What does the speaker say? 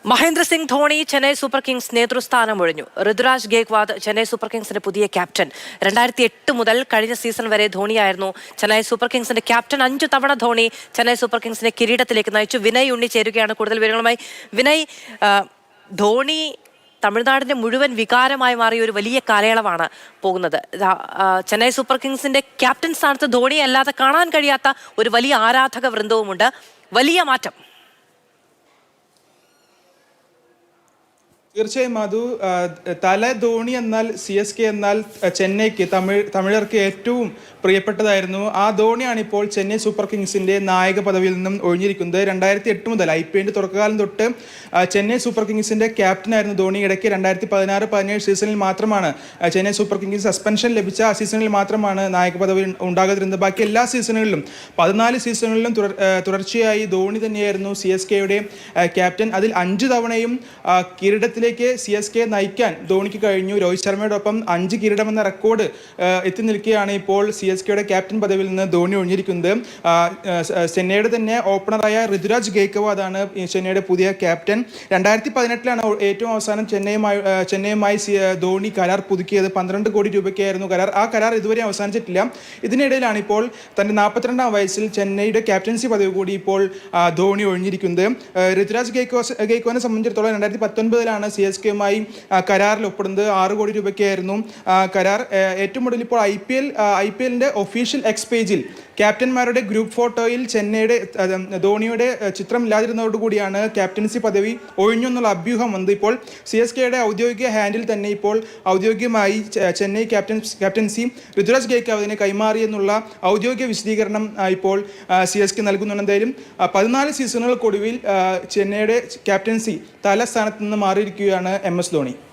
Mahendra Singh Dhoni Chennai super Kings നേതൃസ്ഥാനം ഒഴിഞ്ഞു. Ruturaj Gaikwad Chennai super കിങ്സിന്റെ പുതിയ captain. 2008 മുതൽ കഴിഞ്ഞ സീസൺ വരെ ധോണിയായിരുന്നു ചെന്നൈ സൂപ്പർ കിങ്സിന്റെ ക്യാപ്റ്റൻ. 5 തവണ ധോണി ചെന്നൈ സൂപ്പർ കിങ്സിനെ കിരീടത്തിലേക്ക് നയിച്ചു. വിനയ് ഉണ്ണി ചേരുകയാണ് കൂടുതൽ വിവരങ്ങളുമായി. വിനയ്, ധോണി തമിഴ്നാടിന്റെ മുഴുവൻ വികാരമായി മാറിയ ഒരു വലിയ കാലയളവാണ് പോകുന്നത്. ചെന്നൈ സൂപ്പർ കിങ്സിന്റെ ക്യാപ്റ്റൻ സ്ഥാനത്ത് ധോണി അല്ലാതെ കാണാൻ കഴിയാത്ത ഒരു വലിയ ആരാധക വൃന്ദവുമുണ്ട്. വലിയ മാറ്റം. തീർച്ചയായും മധു, തല ധോണി എന്നാൽ CSK എന്നാൽ ചെന്നൈക്ക് തമിഴർക്ക് ഏറ്റവും പ്രിയപ്പെട്ടതായിരുന്നു. ആ ധോണിയാണ് ഇപ്പോൾ ചെന്നൈ സൂപ്പർ കിങ്സിന്റെ നായക പദവിയിൽ നിന്നും ഒഴിഞ്ഞിരിക്കുന്നത്. 2008 മുതൽ IPL തുടക്കകാലം തൊട്ട് ചെന്നൈ സൂപ്പർ കിങ്സിന്റെ ക്യാപ്റ്റനായിരുന്നു ധോണി. ഇടയ്ക്ക് 2016-17 സീസണിൽ മാത്രമാണ് ചെന്നൈ സൂപ്പർ കിങ്സിന് സസ്പെൻഷൻ ലഭിച്ച ആ സീസണിൽ മാത്രമാണ് നായക പദവി ഉണ്ടാകാതിരുന്നത്. ബാക്കി എല്ലാ സീസണുകളിലും 14 സീസണുകളിലും തുടർച്ചയായി ധോണി തന്നെയായിരുന്നു CSKയുടെ ക്യാപ്റ്റൻ. അതിൽ 5 തവണയും കിരീടത്തിലേക്ക് CSK നയിക്കാൻ ധോണിക്ക് കഴിഞ്ഞു. രോഹിത് ശർമ്മയോടൊപ്പം 5 കിരീടം എന്ന റെക്കോർഡ് എത്തി നിൽക്കുകയാണ് ഇപ്പോൾ CSKയുടെ ക്യാപ്റ്റൻ പദവിയിൽ നിന്ന് ധോണി ഒഴിഞ്ഞിരിക്കുന്നത്. ചെന്നൈയുടെ തന്നെ ഓപ്പണറായ ഋതുരാജ് ഗേക്വാദാണ് ചെന്നൈയുടെ പുതിയ ക്യാപ്റ്റൻ. 2018 ഏറ്റവും അവസാനം ചെന്നൈയുമായി ധോണി കരാർ പുതുക്കിയത്. 12 കോടി രൂപയ്ക്കായിരുന്നു കരാർ. ആ കരാർ ഇതുവരെ അവസാനിച്ചിട്ടില്ല. ഇതിനിടയിലാണ് ഇപ്പോൾ തന്റെ 42-ാം വയസ്സിൽ ചെന്നൈയുടെ ക്യാപ്റ്റൻസി പദവി കൂടി ഇപ്പോൾ ധോണി ഒഴിഞ്ഞിരിക്കുന്നത്. ഋതുരാജ് ഗേക്വാദിനെ സംബന്ധിച്ചിടത്തോളം 2019 CSKയുമായി കരാറിൽ ഒപ്പിടുന്നത്. 6 കോടി രൂപയ്ക്കായിരുന്നു കരാർ. ഏറ്റവും കൂടുതൽ ഇപ്പോൾ IPLന്റെ ഒഫീഷ്യൽ എക്സ് പേജിൽ ക്യാപ്റ്റന്മാരുടെ ഗ്രൂപ്പ് ഫോട്ടോയിൽ ധോണിയുടെ ചിത്രം ഇല്ലാതിരുന്നതോടുകൂടിയാണ് ക്യാപ്റ്റൻസി പദവി ഒഴിഞ്ഞു എന്നുള്ള അഭ്യൂഹം വന്നത്. ഇപ്പോൾ CSKയുടെ ഔദ്യോഗിക ഹാൻഡിൽ തന്നെ ഇപ്പോൾ ഔദ്യോഗികമായി ചെന്നൈ ക്യാപ്റ്റൻസി ഋതുരാജ് ഗേക്വാദിനെ കൈമാറി എന്നുള്ള ഔദ്യോഗിക വിശദീകരണം ഇപ്പോൾ CSK നൽകുന്നുണ്ട്. എന്തായാലും 14 സീസണുകൾക്കൊടുവിൽ ചെന്നൈയുടെ ക്യാപ്റ്റൻസി തലസ്ഥാനത്ത് നിന്ന് മാറിയിരിക്കുകയാണ് MS ധോണി.